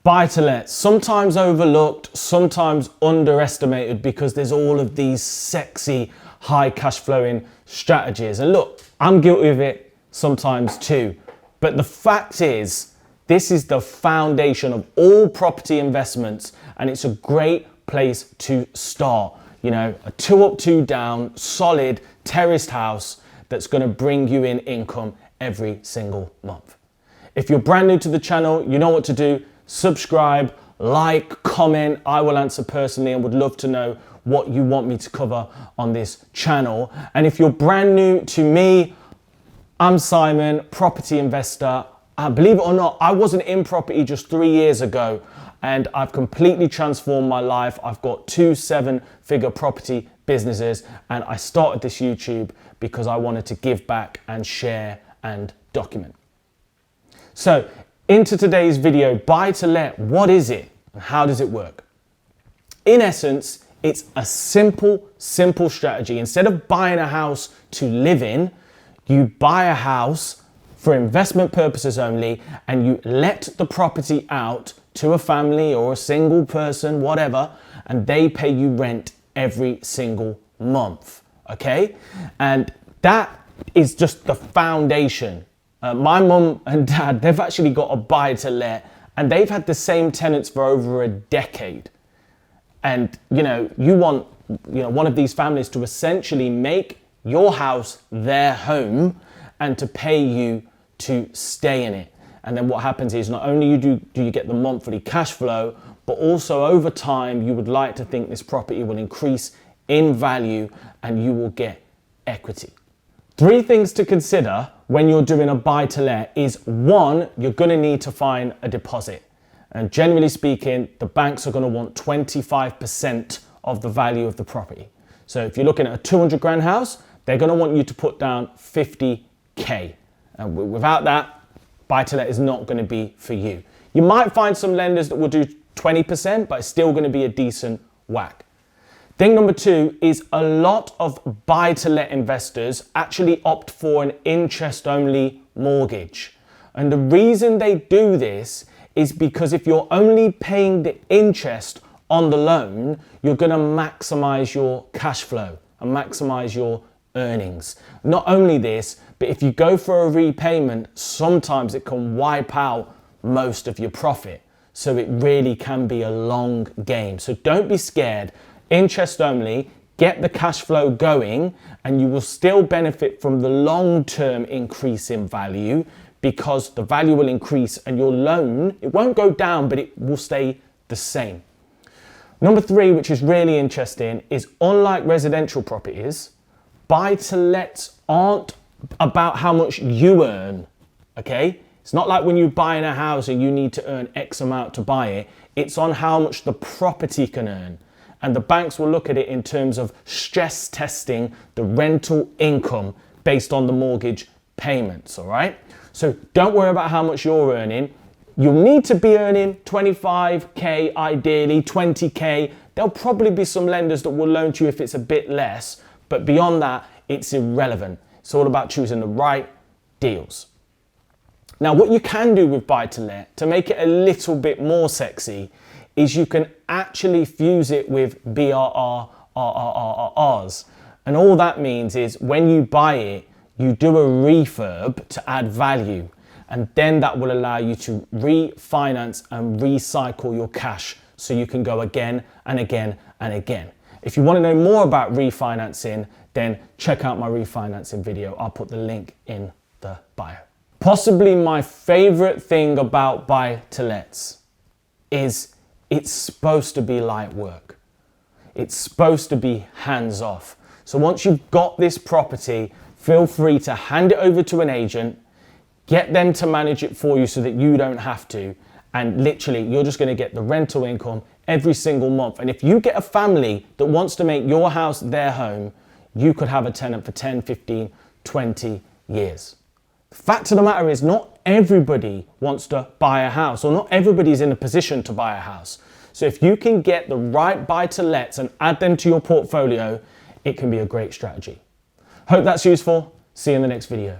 Buy to let, sometimes overlooked, sometimes underestimated because there's all of these sexy, high cash flowing strategies. And look, I'm guilty of it sometimes too. But the fact is, this is the foundation of all property investments, and it's a great place to start. You know, a 2 up, 2 down, solid terraced house that's going to bring you in income every single month. If you're brand new to the channel, you know what to do. Subscribe, like, comment. I will answer personally and would love to know what you want me to cover on this channel. And if you're brand new to me, I'm Simon, property investor. Believe it or not, I wasn't in property just 3 years ago, and I've completely transformed my life. I've got 2 7-figure property businesses, and I started this YouTube because I wanted to give back and share and document. So into today's video, buy to let, what is it and how does it work? In essence, it's a simple strategy. Instead of buying a house to live in, you buy a house for investment purposes only, and you let the property out to a family or a single person, whatever, and they pay you rent every single month, okay? And that is just the foundation. My mum and dad, they've actually got a buy to let, and they've had the same tenants for over a decade. And you want one of these families to essentially make your house their home and to pay you to stay in it. And then what happens is not only do you get the monthly cash flow, but also over time you would like to think this property will increase in value and you will get equity. 3 things to consider when you're doing a buy to let is, 1, you're going to need to find a deposit. And generally speaking, the banks are going to want 25% of the value of the property. So if you're looking at a 200 grand house, they're going to want you to put down 50K. And without that, buy to let is not going to be for you. You might find some lenders that will do 20%, but it's still going to be a decent whack. Thing number 2 is a lot of buy to let investors actually opt for an interest only mortgage. And the reason they do this is because if you're only paying the interest on the loan, you're going to maximize your cash flow and maximize your earnings. Not only this, but if you go for a repayment, sometimes it can wipe out most of your profit. So it really can be a long game. So don't be scared. Interest only, get the cash flow going, and you will still benefit from the long-term increase in value, because the value will increase and your loan, it won't go down, but it will stay the same. Number 3, which is really interesting, is unlike residential properties, buy to lets aren't about how much you earn, okay? It's not like when you're buying a house and you need to earn X amount to buy it. It's on how much the property can earn. And the banks will look at it in terms of stress testing the rental income based on the mortgage payments, all right? So don't worry about how much you're earning. You'll need to be earning 25K, ideally 20K. There'll probably be some lenders that will loan to you if it's a bit less, but beyond that, it's irrelevant. It's all about choosing the right deals. Now, what you can do with buy to let to make it a little bit more sexy is you can actually fuse it with BRRRRs. And all that means is when you buy it, you do a refurb to add value. And then that will allow you to refinance and recycle your cash so you can go again and again and again. If you want to know more about refinancing, then check out my refinancing video. I'll put the link in the bio. Possibly my favorite thing about buy to lets is it's supposed to be light work. It's supposed to be hands off. So once you've got this property, feel free to hand it over to an agent, get them to manage it for you so that you don't have to. And literally, you're just going to get the rental income every single month. And if you get a family that wants to make your house their home, you could have a tenant for 10, 15, 20 years. The fact of the matter is, not everybody wants to buy a house, or not everybody's in a position to buy a house. So if you can get the right buy to lets and add them to your portfolio, it can be a great strategy. Hope that's useful. See you in the next video.